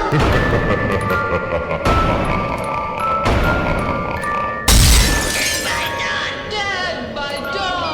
Dead by dawn!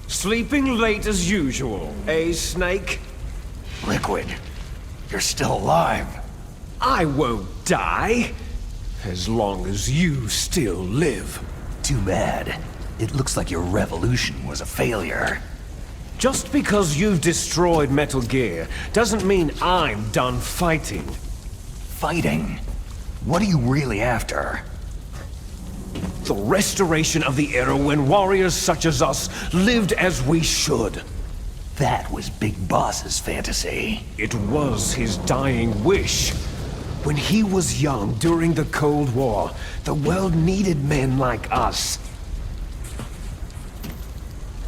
Sleeping late as usual, eh, Snake? Liquid, you're still alive. I won't die, as long as you still live. Too bad. It looks like your revolution was a failure. Just because you've destroyed Metal Gear doesn't mean I'm done fighting. Fighting? What are you really after? The restoration of the era when warriors such as us lived as we should. That was Big Boss's fantasy. It was his dying wish. When he was young during the Cold War, the world needed men like us.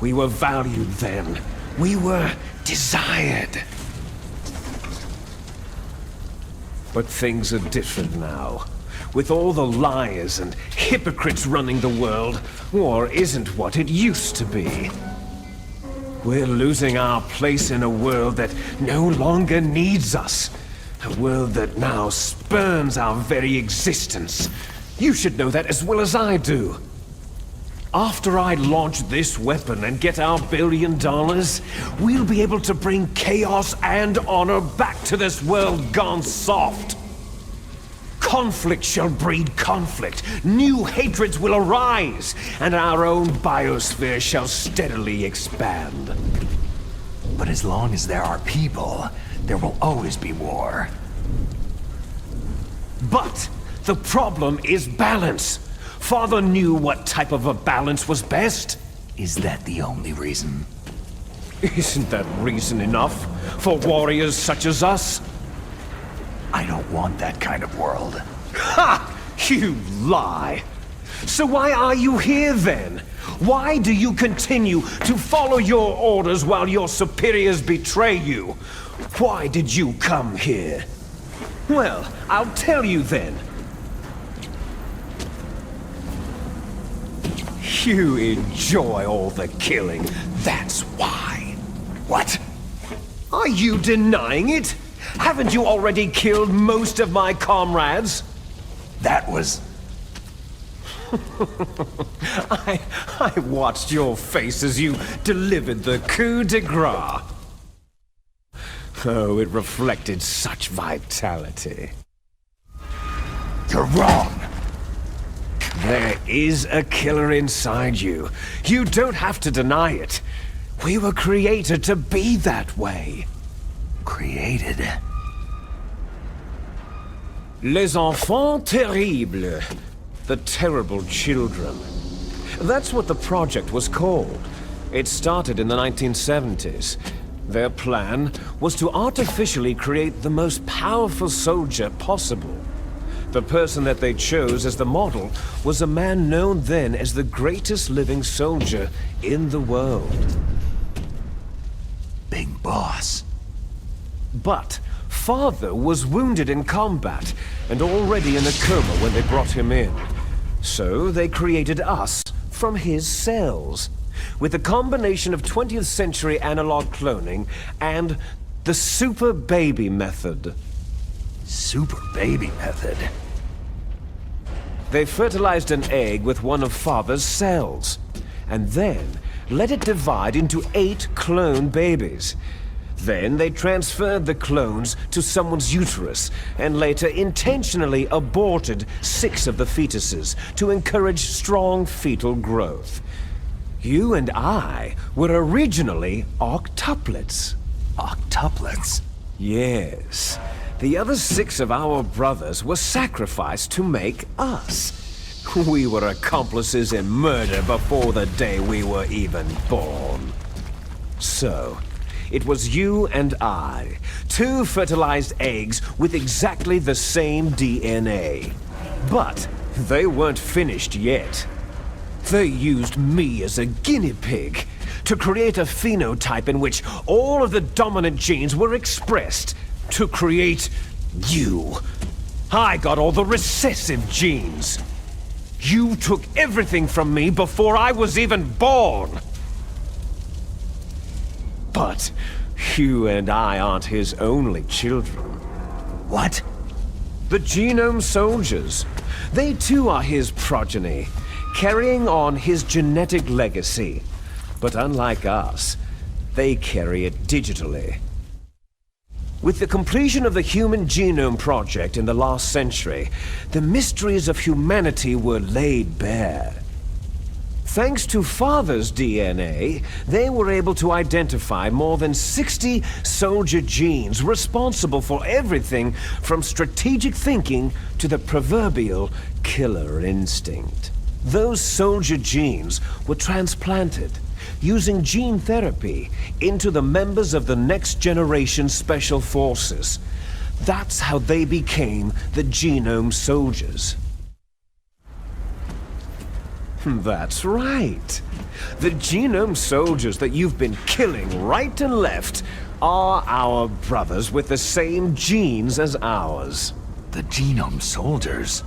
We were valued then. We were desired. But things are different now. With all the liars and hypocrites running the world, war isn't what it used to be. We're losing our place in a world that no longer needs us. A world that now spurns our very existence. You should know that as well as I do. After I launch this weapon and get our $1 billion, we'll be able to bring chaos and honor back to this world gone soft. Conflict shall breed conflict, new hatreds will arise, and our own biosphere shall steadily expand. But as long as there are people, there will always be war. But the problem is balance. Father knew what type of a balance was best. Is that the only reason? Isn't that reason enough for warriors such as us? I don't want that kind of world. Ha! You lie! So why are you here then? Why do you continue to follow your orders while your superiors betray you? Why did you come here? Well, I'll tell you then. You enjoy all the killing, that's why. What? Are you denying it? Haven't you already killed most of my comrades? That was... I watched your face as you delivered the coup de grace. Oh, it reflected such vitality. You're wrong! There is a killer inside you. You don't have to deny it. We were created to be that way. Created? Les enfants terribles. The terrible children. That's what the project was called. It started in the 1970s. Their plan was to artificially create the most powerful soldier possible. The person that they chose as the model was a man known then as the greatest living soldier in the world. Big Boss. But Father was wounded in combat and already in a coma when they brought him in. So they created us from his cells, with a combination of 20th century analog cloning and the Super Baby method. Super Baby method? They fertilized an egg with one of Father's cells, and then let it divide into 8 clone babies. Then they transferred the clones to someone's uterus, and later intentionally aborted 6 of the fetuses to encourage strong fetal growth. You and I were originally octuplets. Octuplets? Yes. The other 6 of our brothers were sacrificed to make us. We were accomplices in murder before the day we were even born. So, It was you and I. Two fertilized eggs with exactly the same DNA. But they weren't finished yet. They used me as a guinea pig to create a phenotype in which all of the dominant genes were expressed to create you. I got all the recessive genes. You took everything from me before I was even born. But you and I aren't his only children. What? The Genome Soldiers. They too are his progeny, carrying on his genetic legacy. But unlike us, they carry it digitally. With the completion of the Human Genome Project in the last century, the mysteries of humanity were laid bare. Thanks to Father's DNA, they were able to identify more than 60 soldier genes responsible for everything from strategic thinking to the proverbial killer instinct. Those soldier genes were transplanted using gene therapy into the members of the Next Generation Special Forces. That's how they became the Genome Soldiers. That's right. The Genome Soldiers that you've been killing right and left are our brothers with the same genes as ours. The Genome Soldiers?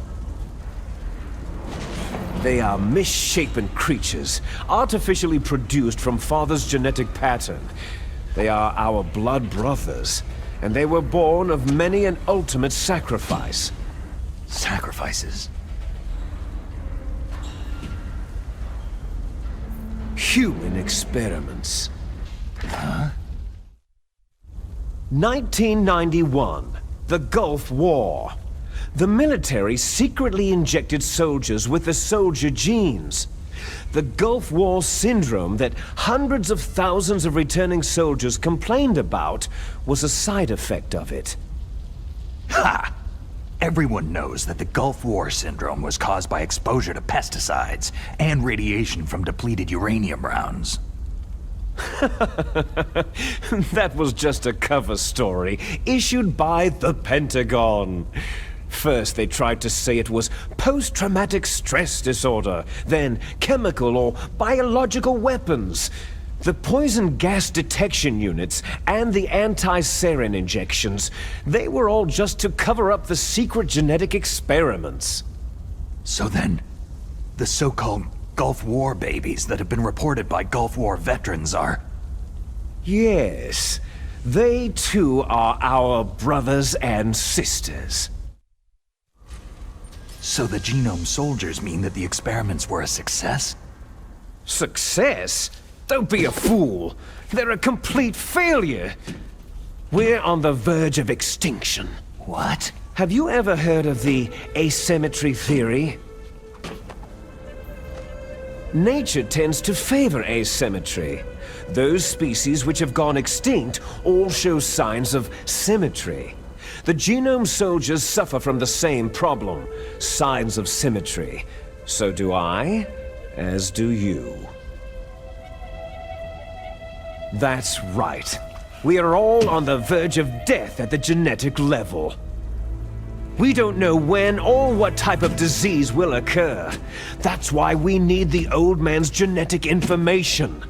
They are misshapen creatures, artificially produced from Father's genetic pattern. They are our blood brothers, and they were born of many an ultimate sacrifice. Sacrifices? Human experiments. Huh? 1991, the Gulf War. The military secretly injected soldiers with the soldier genes. The Gulf War syndrome that hundreds of thousands of returning soldiers complained about was a side effect of it. Ha! Everyone knows that the Gulf War syndrome was caused by exposure to pesticides and radiation from depleted uranium rounds. That was just a cover story issued by the Pentagon. First, they tried to say it was post-traumatic stress disorder, then chemical or biological weapons. The poison gas detection units and the anti-sarin injections, they were all just to cover up the secret genetic experiments. So then, the so-called Gulf War babies that have been reported by Gulf War veterans are... Yes, they too are our brothers and sisters. So the Genome Soldiers mean that the experiments were a success? Success? Don't be a fool. They're a complete failure. We're on the verge of extinction. What? Have you ever heard of the asymmetry theory? Nature tends to favor asymmetry. Those species which have gone extinct all show signs of symmetry. The Genome Soldiers suffer from the same problem, signs of symmetry. So do I, as do you. That's right. We are all on the verge of death at the genetic level. We don't know when or what type of disease will occur. That's why we need the old man's genetic information.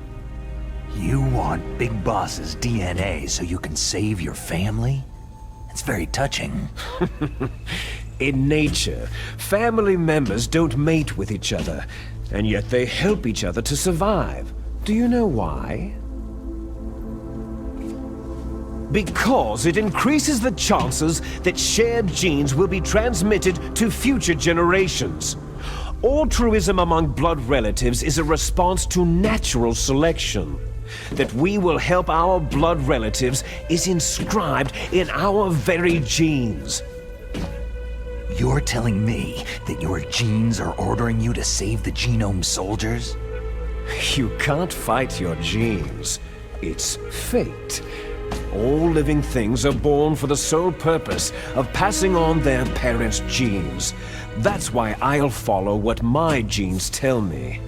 You want Big Boss's DNA so you can save your family? It's very touching. In nature, family members don't mate with each other, and yet they help each other to survive. Do you know why? Because it increases the chances that shared genes will be transmitted to future generations. Altruism among blood relatives is a response to natural selection. That we will help our blood relatives is inscribed in our very genes. You're telling me that your genes are ordering you to save the Genome Soldiers? You can't fight your genes. It's fate. All living things are born for the sole purpose of passing on their parents' genes. That's why I'll follow what my genes tell me.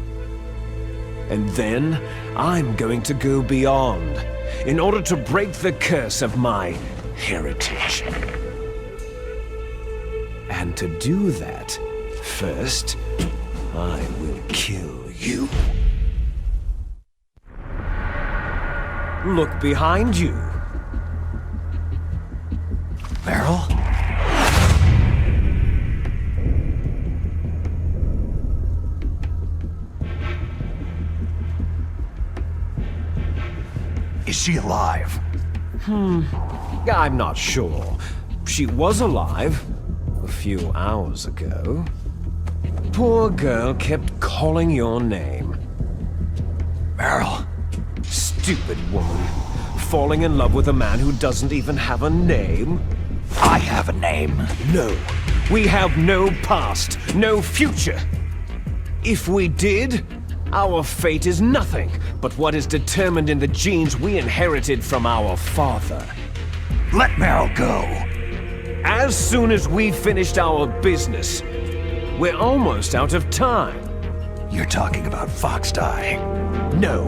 And then, I'm going to go beyond. in order to break the curse of my heritage. And to do that, first, I will kill you. Look behind you. Meryl? Is she alive? I'm not sure. She was alive a few hours ago. Poor girl kept calling your name. Meryl? Stupid woman. Falling in love with a man who doesn't even have a name? I have a name. No. We have no past, no future. If we did, our fate is nothing but what is determined in the genes we inherited from our father. Let Meryl go. As soon as we finished our business, we're almost out of time. You're talking about Foxdie. No.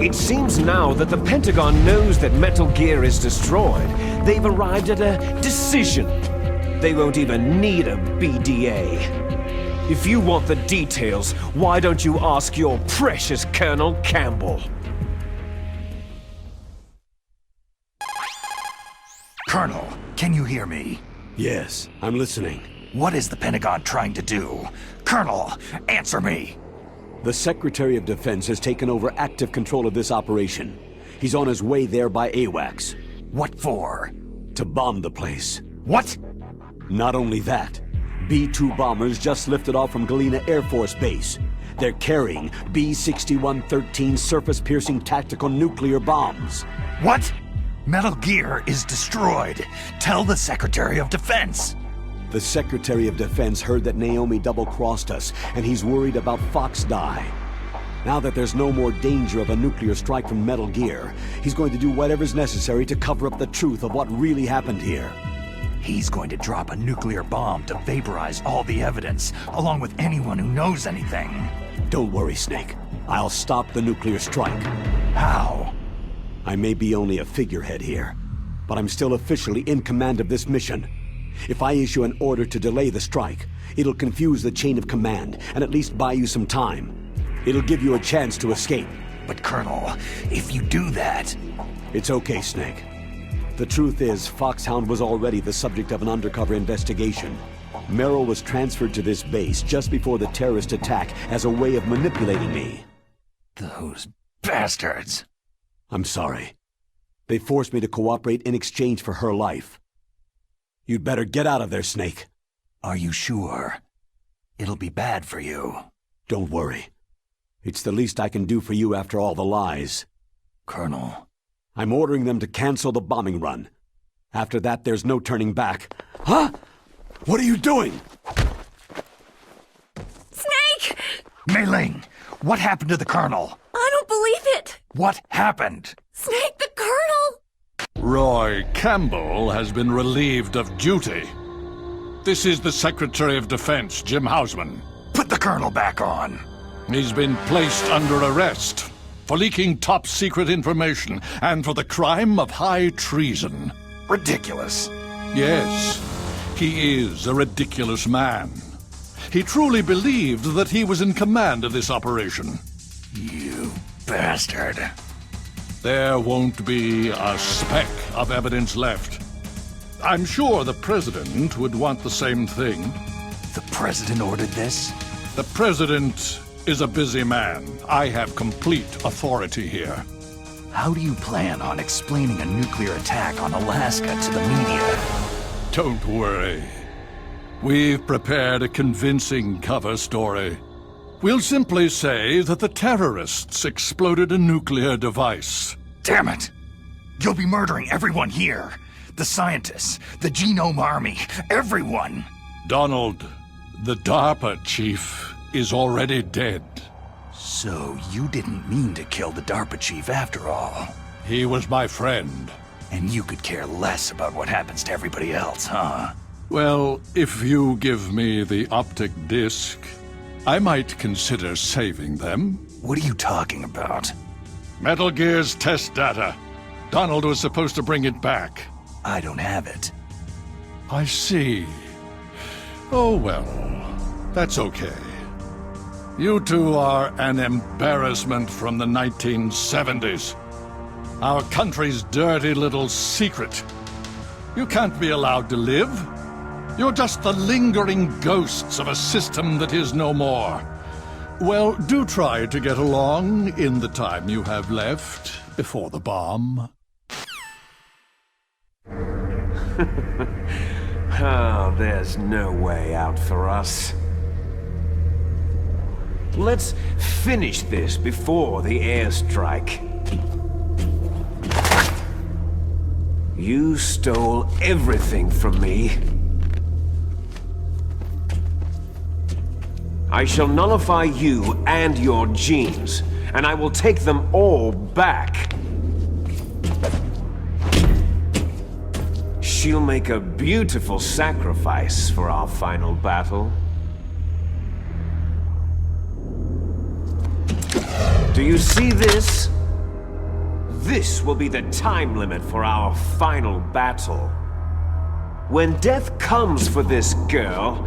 It seems now that the Pentagon knows that Metal Gear is destroyed. They've arrived at a decision. They won't even need a BDA. If you want the details, why don't you ask your precious Colonel Campbell? Colonel, can you hear me? Yes, I'm listening. What is the Pentagon trying to do? Colonel, answer me! The Secretary of Defense has taken over active control of this operation. He's on his way there by AWACS. What for? To bomb the place. What? Not only that, B-2 bombers just lifted off from Galena Air Force Base. They're carrying B-6113 surface-piercing tactical nuclear bombs. What? Metal Gear is destroyed. Tell the Secretary of Defense. The Secretary of Defense heard that Naomi double-crossed us, and he's worried about Foxdie. Now that there's no more danger of a nuclear strike from Metal Gear, he's going to do whatever's necessary to cover up the truth of what really happened here. He's going to drop a nuclear bomb to vaporize all the evidence, along with anyone who knows anything. Don't worry, Snake. I'll stop the nuclear strike. How? I may be only a figurehead here, but I'm still officially in command of this mission. If I issue an order to delay the strike, it'll confuse the chain of command and at least buy you some time. It'll give you a chance to escape. But Colonel, if you do that... It's okay, Snake. The truth is, Foxhound was already the subject of an undercover investigation. Meryl was transferred to this base just before the terrorist attack as a way of manipulating me. Those bastards! I'm sorry. They forced me to cooperate in exchange for her life. You'd better get out of there, Snake. Are you sure? It'll be bad for you. Don't worry. It's the least I can do for you after all the lies. Colonel... I'm ordering them to cancel the bombing run. After that, there's no turning back. Huh? What are you doing? Snake! Mei Ling, what happened to the Colonel? I don't believe it! What happened? Snake, the Colonel! Roy Campbell has been relieved of duty. This is the Secretary of Defense, Jim Hausman. Put the Colonel back on. He's been placed under arrest for leaking top-secret information and for the crime of high treason. Ridiculous. Yes, he is a ridiculous man. He truly believed that he was in command of this operation. You bastard. There won't be a speck of evidence left. I'm sure the President would want the same thing. The President ordered this? The President is a busy man. I have complete authority here. How do you plan on explaining a nuclear attack on Alaska to the media? Don't worry. We've prepared a convincing cover story. We'll simply say that the terrorists exploded a nuclear device. Damn it! You'll be murdering everyone here. The scientists, the Genome Army, everyone. Donald, the DARPA chief, is already dead. So you didn't mean to kill the DARPA chief after all. He was my friend. And you could care less about what happens to everybody else, huh? Well, if you give me the optic disc, I might consider saving them. What are you talking about? Metal Gear's test data. Donald was supposed to bring it back. I don't have it. I see. Oh well, that's okay. You two are an embarrassment from the 1970s. Our country's dirty little secret. You can't be allowed to live. You're just the lingering ghosts of a system that is no more. Well, do try to get along in the time you have left before the bomb. Oh, there's no way out for us. Let's finish this before the airstrike. You stole everything from me. I shall nullify you and your genes, and I will take them all back. She'll make a beautiful sacrifice for our final battle. Do you see this? This will be the time limit for our final battle. When death comes for this girl,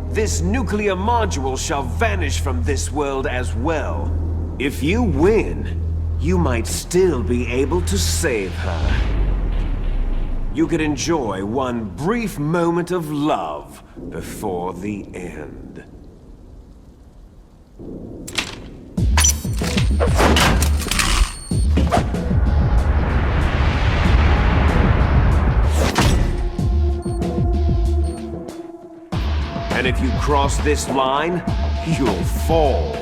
this nuclear module shall vanish from this world as well. If you win, you might still be able to save her. You could enjoy one brief moment of love before the end. And if you cross this line, you'll fall.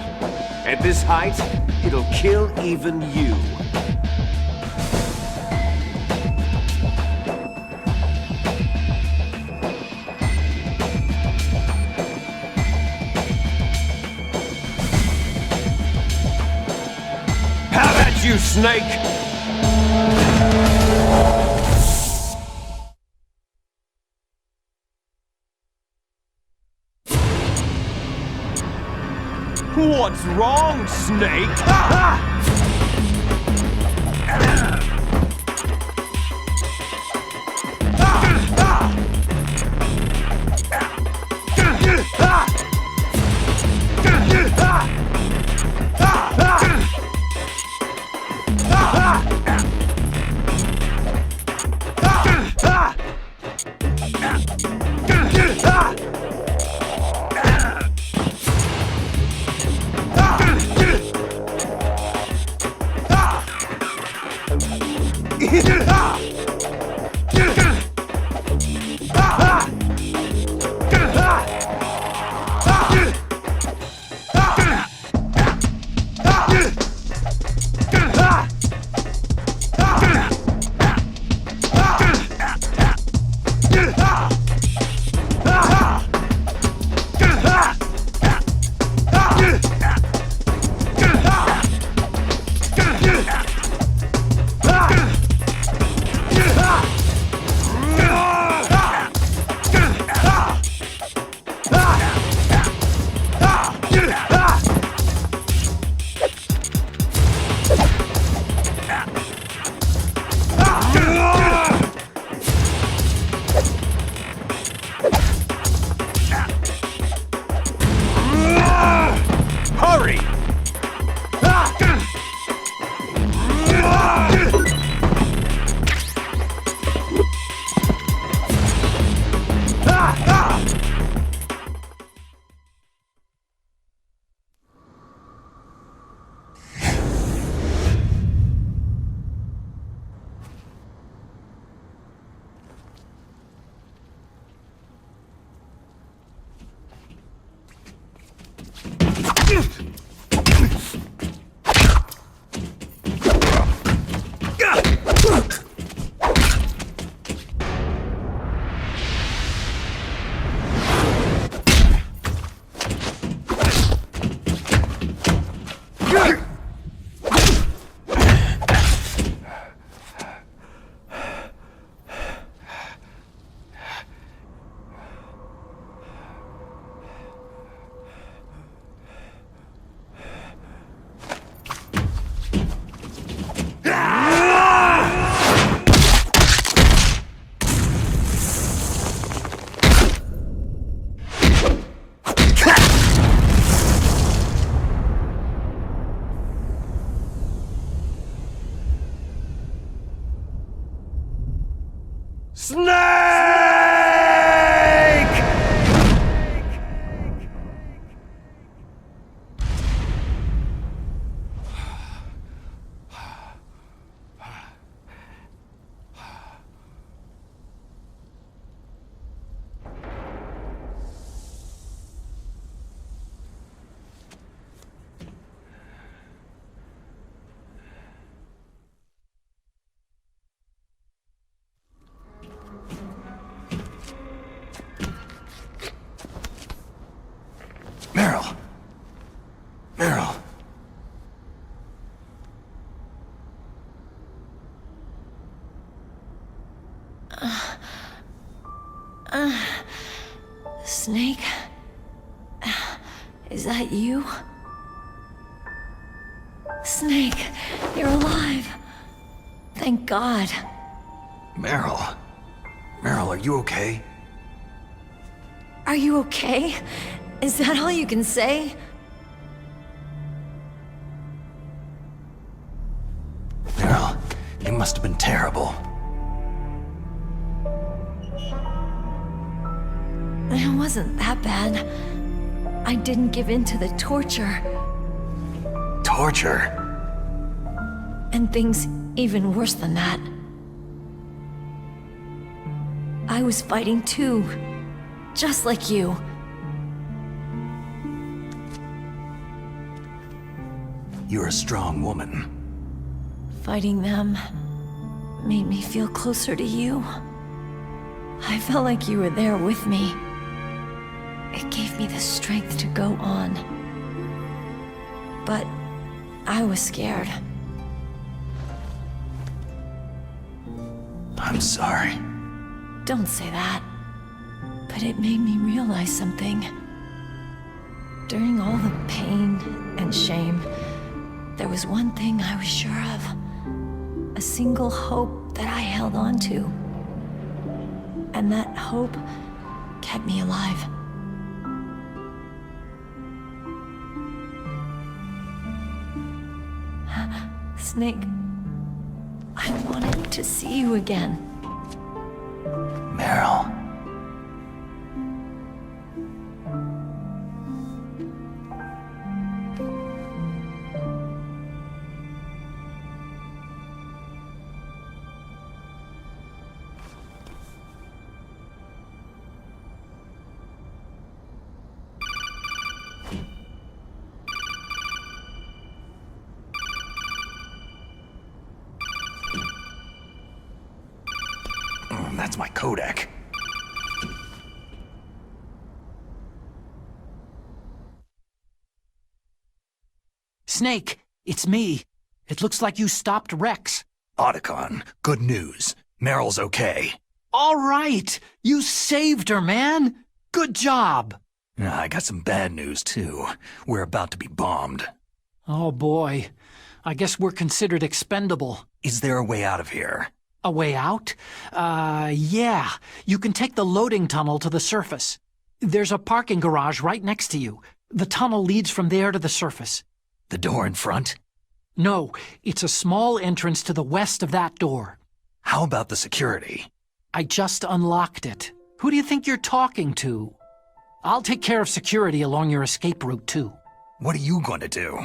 At this height, it'll kill even you. How about you, Snake? What's wrong, Snake? Snake! Meryl! Meryl! Snake? Is that you? Snake, you're alive. Thank God. Meryl? Meryl, are you okay? Are you okay? Is that all you can say? Meryl, you must have been terrible. It wasn't that bad. I didn't give in to the torture. Torture? And things even worse than that. I was fighting too. Just like you. You're a strong woman. Fighting them made me feel closer to you. I felt like you were there with me. It gave me the strength to go on. But I was scared. I'm sorry. Don't say that. But it made me realize something. During all the pain and shame, there was one thing I was sure of. A single hope that I held on to. And that hope kept me alive. Snake, I wanted to see you again. Meryl. That's my Kodak. Snake, it's me. It looks like you stopped Rex. Otacon, good news. Meryl's okay. All right, you saved her, man. Good job. I got some bad news, too. We're about to be bombed. Oh, boy. I guess we're considered expendable. Is there a way out of here? A way out? Yeah. You can take the loading tunnel to the surface. There's a parking garage right next to you. The tunnel leads from there to the surface. The door in front? No, it's a small entrance to the west of that door. How about the security? I just unlocked it. Who do you think you're talking to? I'll take care of security along your escape route, too. What are you going to do?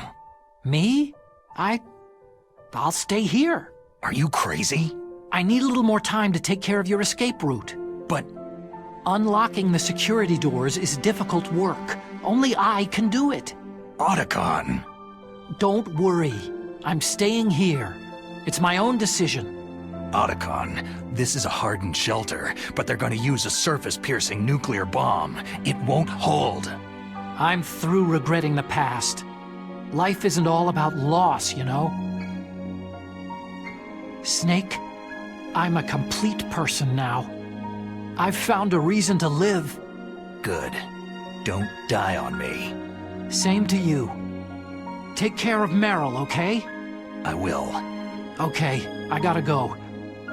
Me? I'll stay here. Are you crazy? I need a little more time to take care of your escape route. But unlocking the security doors is difficult work. Only I can do it. Otacon. Don't worry. I'm staying here. It's my own decision. Otacon, this is a hardened shelter, but they're going to use a surface-piercing nuclear bomb. It won't hold. I'm through regretting the past. Life isn't all about loss, you know? Snake, I'm a complete person now. I've found a reason to live. Good. Don't die on me. Same to you. Take care of Meryl, okay? I will. Okay, I gotta go.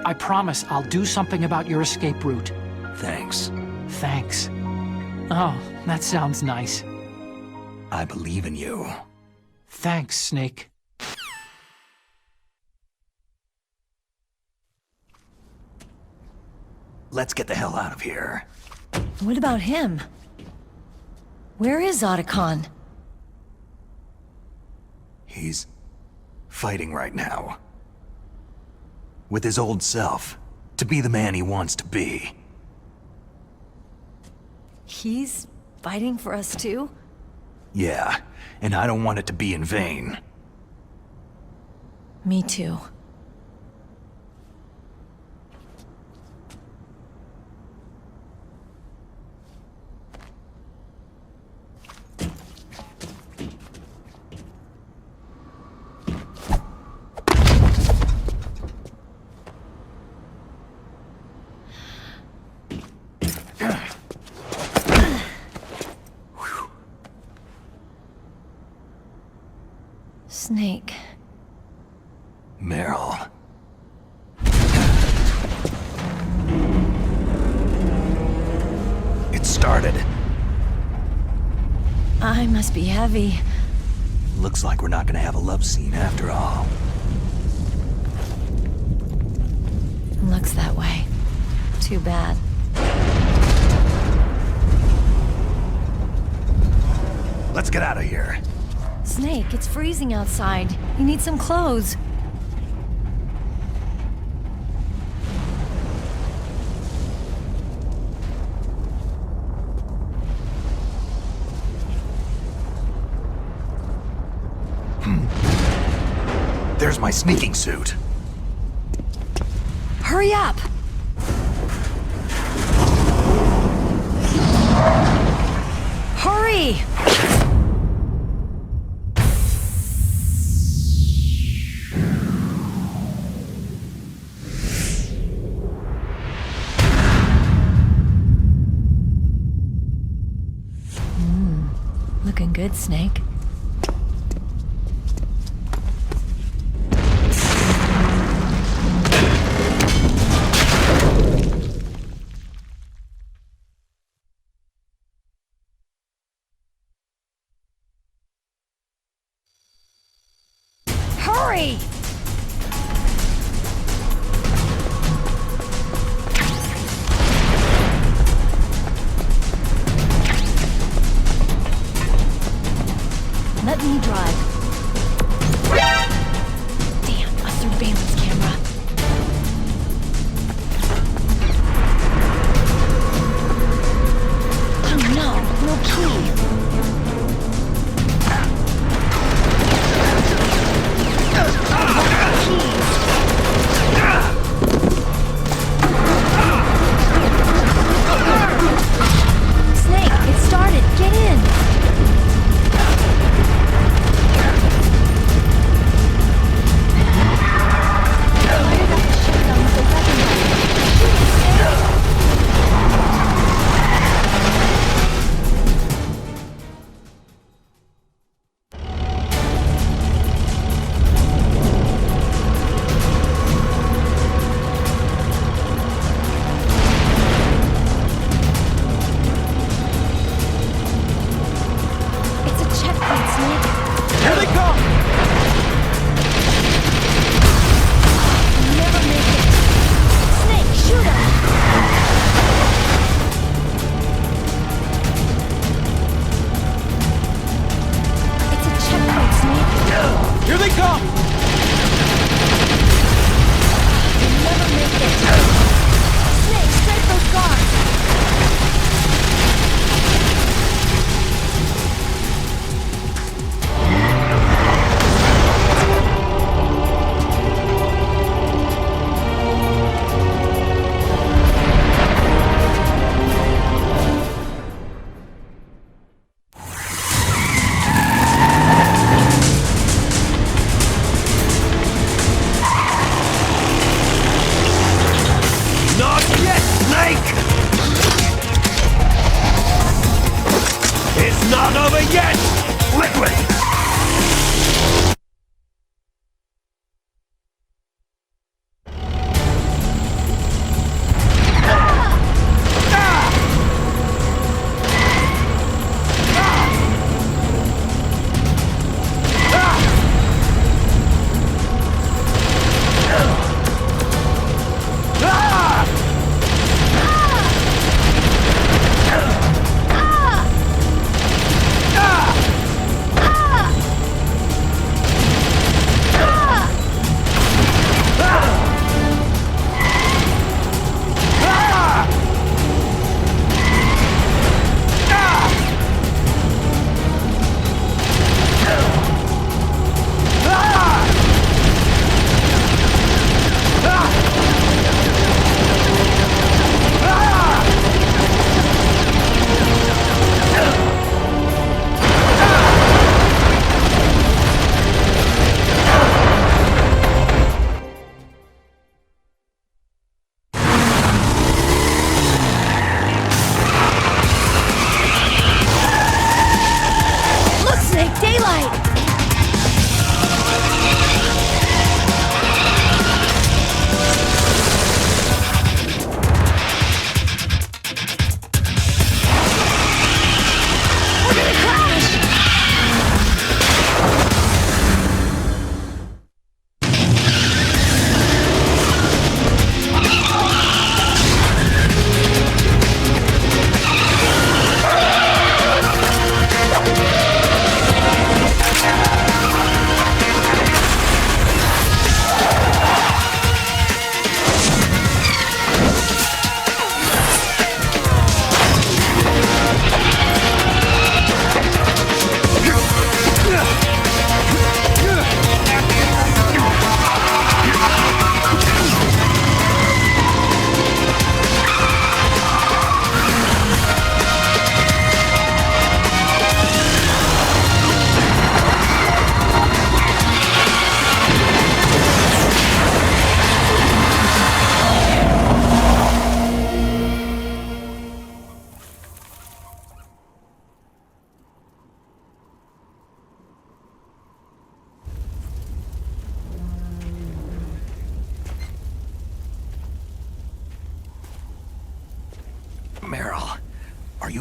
I promise I'll do something about your escape route. Thanks. Thanks. Oh, that sounds nice. I believe in you. Thanks, Snake. let's get the hell out of here. What about him? Where is Otacon? He's fighting right now. With his old self. To be the man he wants to be. He's fighting for us too? Yeah, and I don't want it to be in vain. Me too. Snake. Meryl. It started. I must be heavy. Looks like we're not gonna have a love scene after all. Looks that way. Too bad. Let's get out of here. Snake, it's freezing outside. You need some clothes. There's my sneaking suit. Hurry up! Hurry! Looking good, Snake. Hurry! Let me drive. Damn, a surveillance camera. Oh no, no key. Snake, it started. Get in. It's a checkpoint, Snake. Here they come! You'll never make it. Snake, shoot him! It's a checkpoint, Snake. Here they come! You'll never make it. Snake, strike those guards! Not yet, Snake! It's not over yet! Liquid!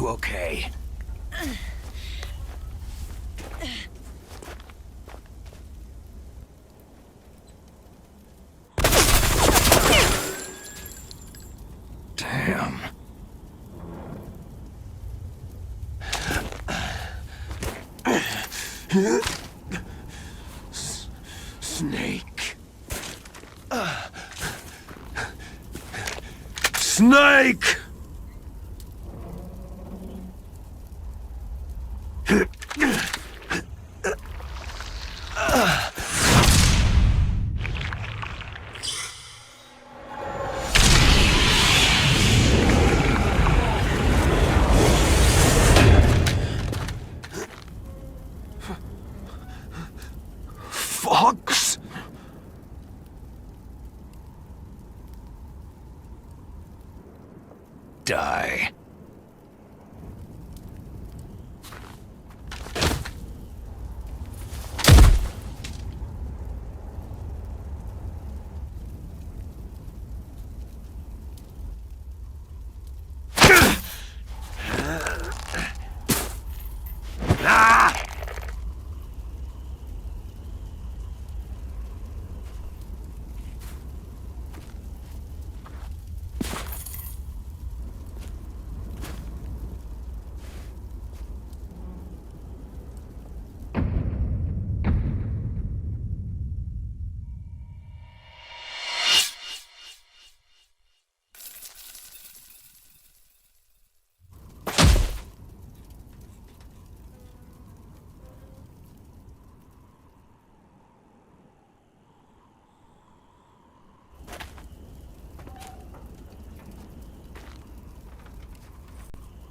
you okay? Damn. Snake. Snake! Fox? Die.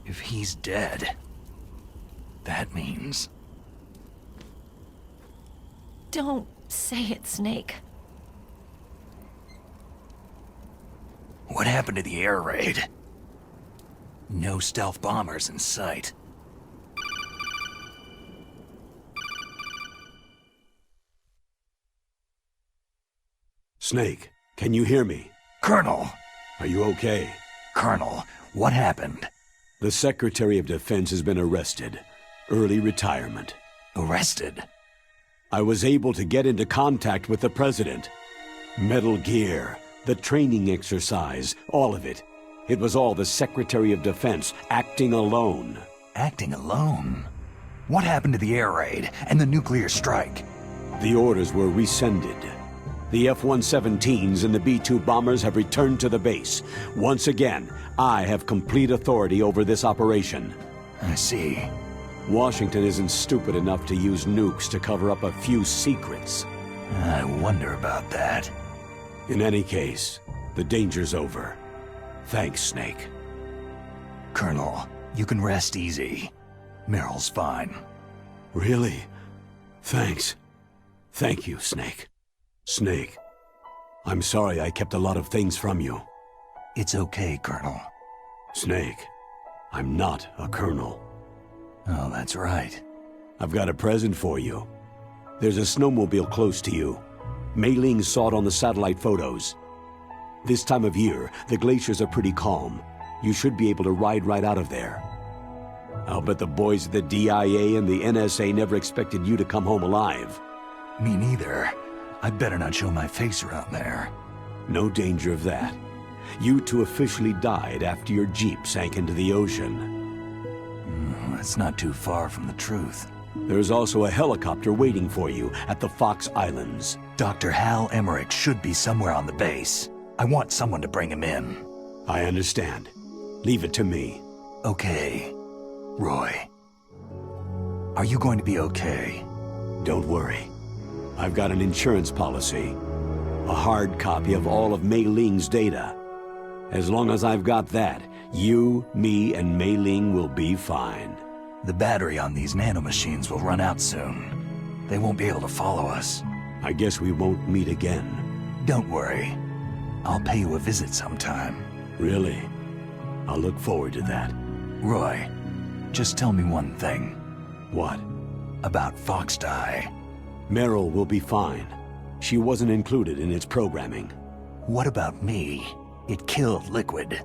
If he's dead, that means... Don't say it, Snake. What happened to the air raid? No stealth bombers in sight. Snake, can you hear me? Colonel! Are you okay? Colonel, what happened? The Secretary of Defense has been arrested. Early retirement. Arrested? I was able to get into contact with the President. Metal Gear, the training exercise, all of it. It was all the Secretary of Defense acting alone. Acting alone? What happened to the air raid and the nuclear strike? The orders were rescinded. The F-117s and the B-2 bombers have returned to the base. Once again, I have complete authority over this operation. I see. Washington isn't stupid enough to use nukes to cover up a few secrets. I wonder about that. In any case, the danger's over. Thanks, Snake. Colonel, you can rest easy. Meryl's fine. Really? Thanks. Thank you, Snake. Snake, I'm sorry I kept a lot of things from you. It's okay, Colonel. Snake, I'm not a colonel. Oh, that's right. I've got a present for you. There's a snowmobile close to you. Mei Ling saw it on the satellite photos. This time of year, the glaciers are pretty calm. You should be able to ride right out of there. I'll bet the boys at the DIA and the NSA never expected you to come home alive. Me neither. I'd better not show my face around there. No danger of that. You two officially died after your Jeep sank into the ocean. That's not too far from the truth. There's also a helicopter waiting for you at the Fox Islands. Dr. Hal Emmerich should be somewhere on the base. I want someone to bring him in. I understand. Leave it to me. Okay. Roy. Are you going to be okay? Don't worry. I've got an insurance policy. A hard copy of all of Mei Ling's data. As long as I've got that, you, me, and Mei Ling will be fine. The battery on these nanomachines will run out soon. They won't be able to follow us. I guess we won't meet again. Don't worry. I'll pay you a visit sometime. Really? I'll look forward to that. Roy, just tell me one thing. What? About Fox Die. Meryl will be fine. She wasn't included in its programming. What about me? It killed Liquid.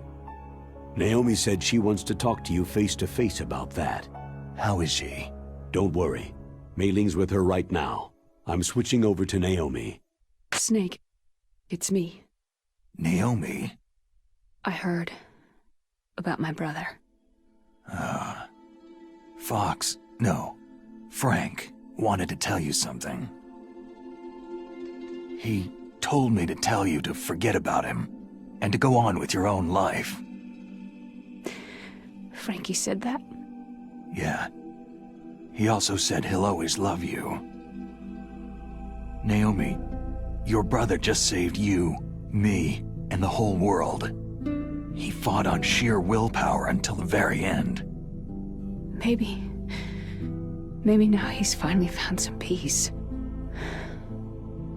Naomi said she wants to talk to you face to face about that. How is she? Don't worry. Mei Ling's with her right now. I'm switching over to Naomi. Snake, it's me. Naomi? I heard about my brother. Fox, no, Frank, wanted to tell you something. He told me to tell you to forget about him, and to go on with your own life. Frankie said that? Yeah. He also said he'll always love you. Naomi, your brother just saved you, me, and the whole world. He fought on sheer willpower until the very end. Maybe now he's finally found some peace.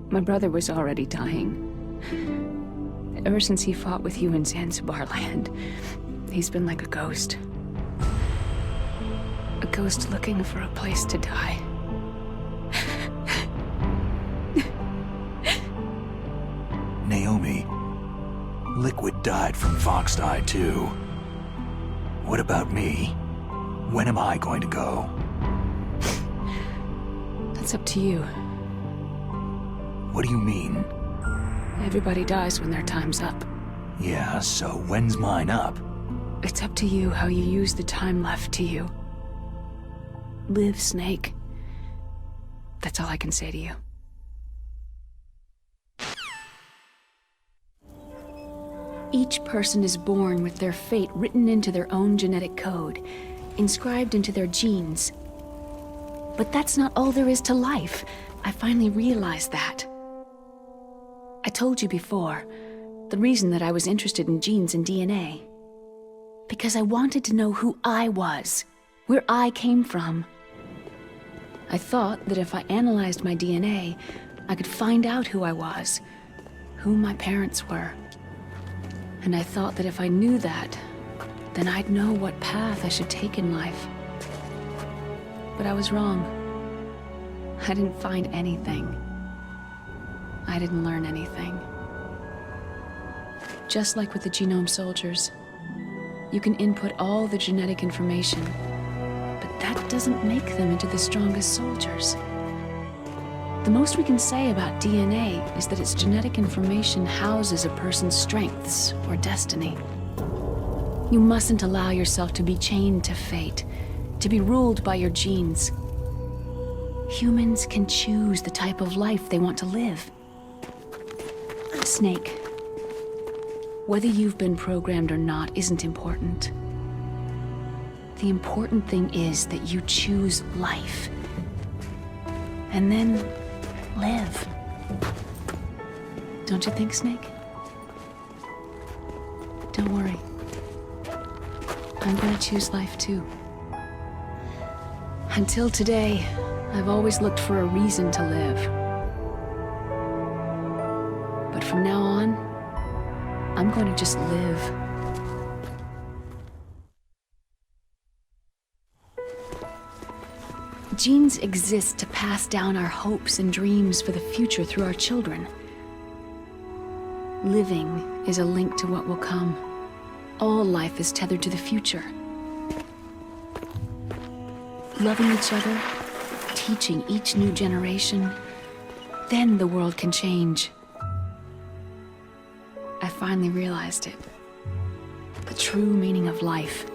My brother was already dying. Ever since he fought with you in Zanzibar land, he's been like a ghost. A ghost looking for a place to die. Naomi, Liquid died from Fox Die too. What about me? When am I going to go? That's up to you. What do you mean? Everybody dies when their time's up. Yeah, so when's mine up? It's up to you how you use the time left to you. Live, Snake. That's all I can say to you. Each person is born with their fate written into their own genetic code, inscribed into their genes. But that's not all there is to life. I finally realized that. I told you before, the reason that I was interested in genes and DNA. Because I wanted to know who I was, where I came from. I thought that if I analyzed my DNA, I could find out who I was, who my parents were. And I thought that if I knew that, then I'd know what path I should take in life. But I was wrong. I didn't find anything. I didn't learn anything. Just like with the Genome Soldiers, you can input all the genetic information, but that doesn't make them into the strongest soldiers. The most we can say about DNA is that its genetic information houses a person's strengths or destiny. You mustn't allow yourself to be chained to fate, to be ruled by your genes. Humans can choose the type of life they want to live. Snake, whether you've been programmed or not isn't important. The important thing is that you choose life. And then live. Don't you think, Snake? Don't worry. I'm gonna choose life too. Until today, I've always looked for a reason to live. But from now on, I'm going to just live. Genes exist to pass down our hopes and dreams for the future through our children. Living is a link to what will come. All life is tethered to the future. Loving each other, teaching each new generation, then the world can change. I finally realized it. The true meaning of life.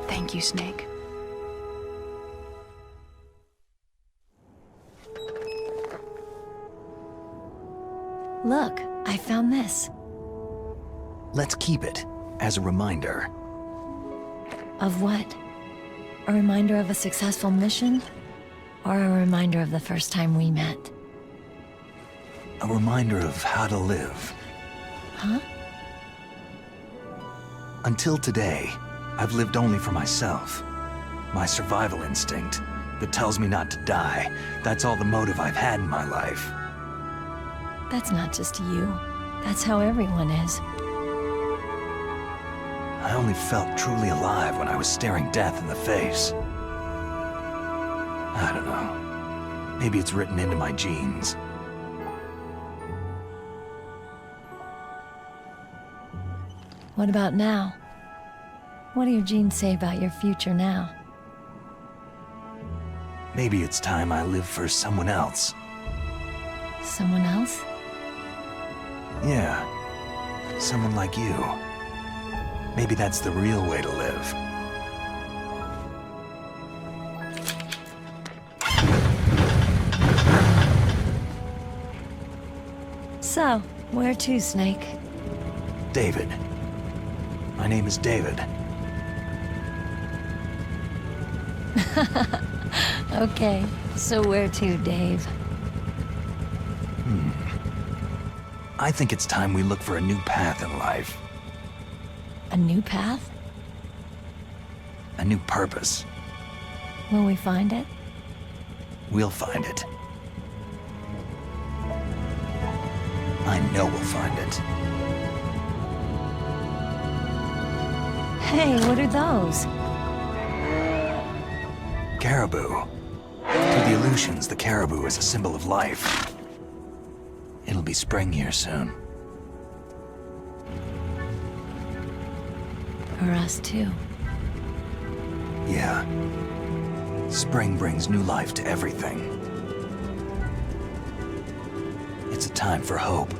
Thank you, Snake. Look, I found this. Let's keep it as a reminder. Of what? A reminder of a successful mission? Or a reminder of the first time we met? A reminder of how to live. Huh? Until today, I've lived only for myself. My survival instinct that tells me not to die. That's all the motive I've had in my life. That's not just you. That's how everyone is. I only felt truly alive when I was staring death in the face. I don't know. Maybe it's written into my genes. What about now? What do your genes say about your future now? Maybe it's time I live for someone else. Someone else? Yeah. Someone like you. Maybe that's the real way to live. So, where to, Snake? David. My name is David. Okay, so where to, Dave? I think it's time we look for a new path in life. A new path? A new purpose. Will we find it? We'll find it. I know we'll find it. Hey, what are those? Caribou. To the Aleutians, the caribou is a symbol of life. It'll be spring here soon. For us, too. Yeah. Spring brings new life to everything. It's a time for hope.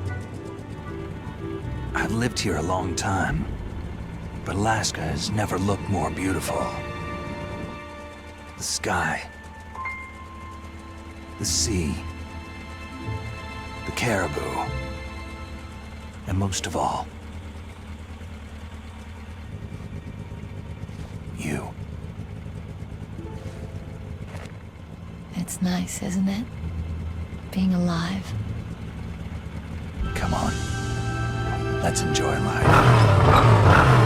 I've lived here a long time, but Alaska has never looked more beautiful. The sky, the sea, the caribou, and most of all, you. It's nice, isn't it? Being alive. Come on. Let's enjoy life.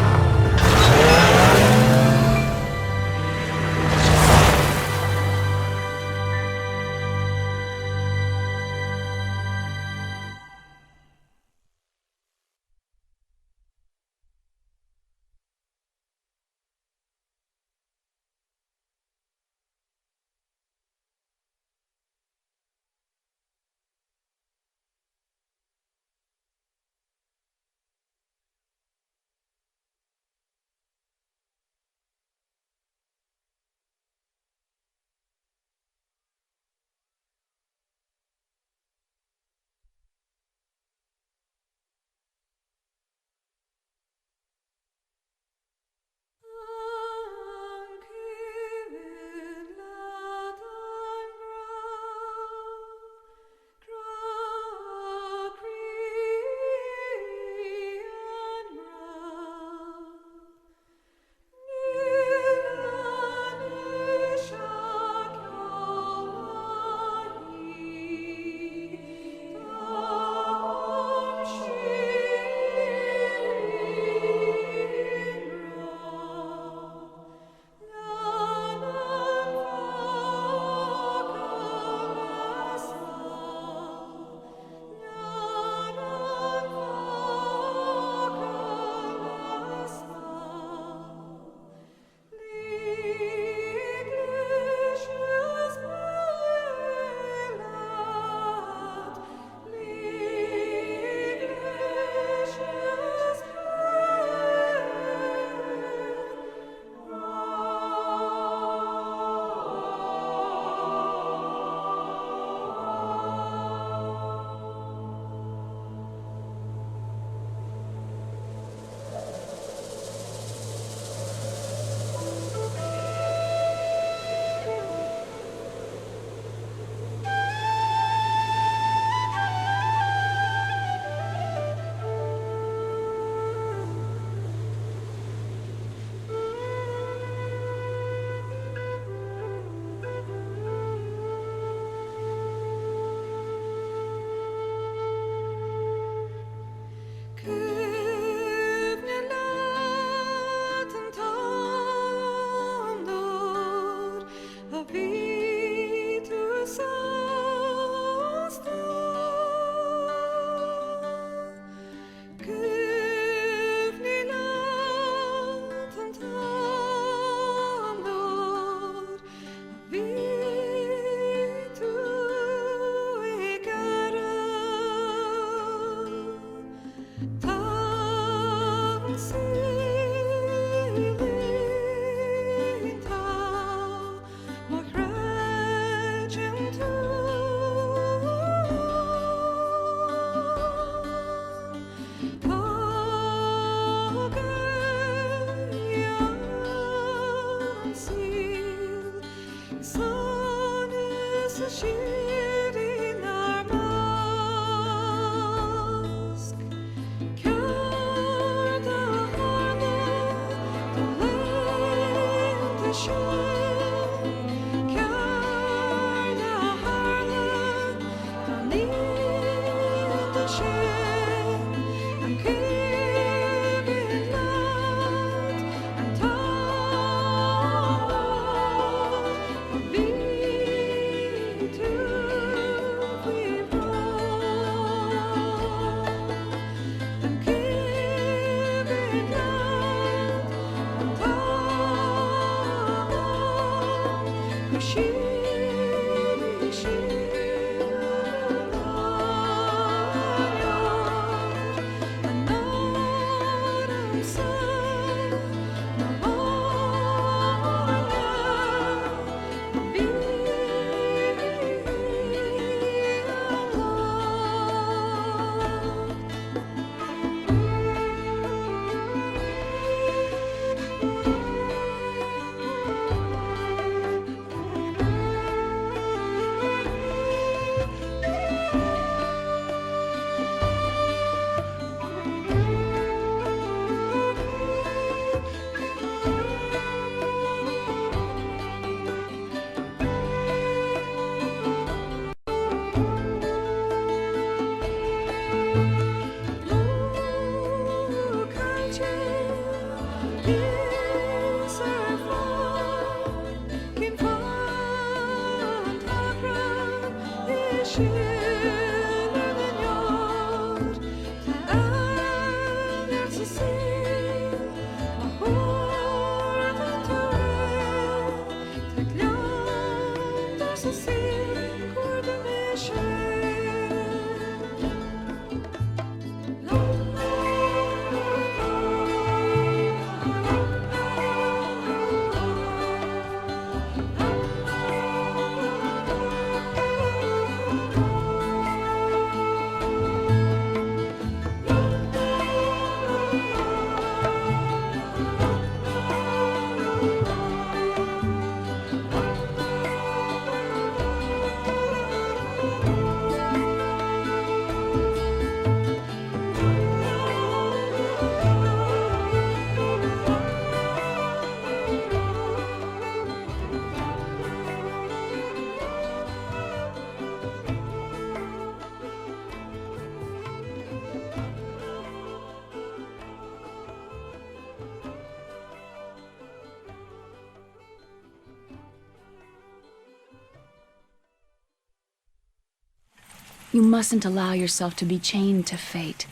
You mustn't allow yourself to be chained to fate,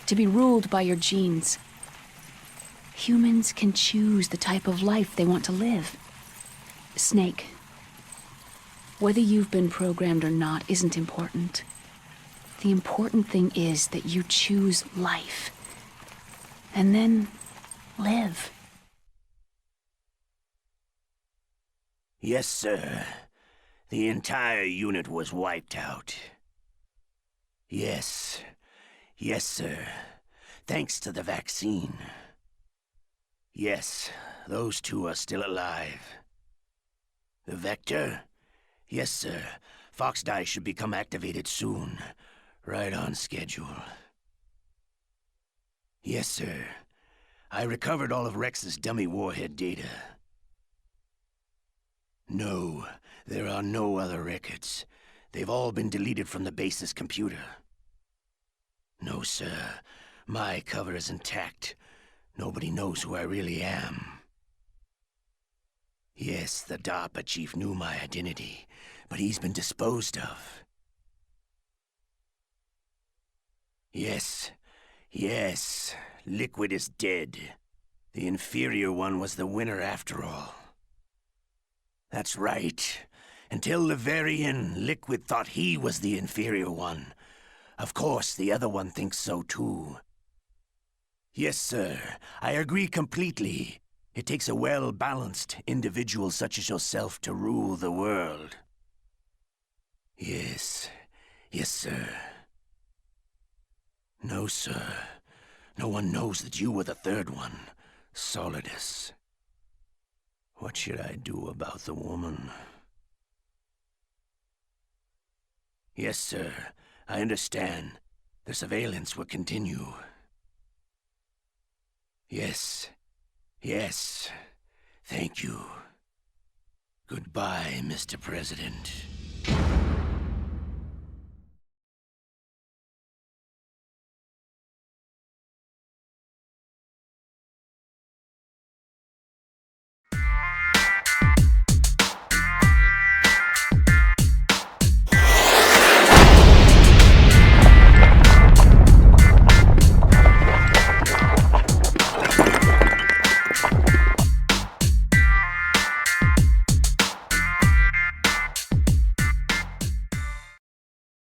to be ruled by your genes. Humans can choose the type of life they want to live. Snake, whether you've been programmed or not isn't important. The important thing is that you choose life. And then live. Yes, sir. The entire unit was wiped out. Yes. Yes, sir. Thanks to the vaccine. Yes, those two are still alive. The Vector? Yes, sir. Foxdie should become activated soon. Right on schedule. Yes, sir. I recovered all of Rex's dummy warhead data. No, there are no other records. They've all been deleted from the base's computer. No, sir. My cover is intact. Nobody knows who I really am. Yes, the DARPA chief knew my identity, but he's been disposed of. Yes. Yes. Liquid is dead. The inferior one was the winner after all. That's right. Until the very end, Liquid thought he was the inferior one. Of course, the other one thinks so too. Yes, sir. I agree completely. It takes a well-balanced individual such as yourself to rule the world. Yes. Yes, sir. No, sir. No one knows that you were the third one, Solidus. What should I do about the woman? Yes, sir. I understand. The surveillance will continue. Yes. Yes. Thank you. Goodbye, Mr. President.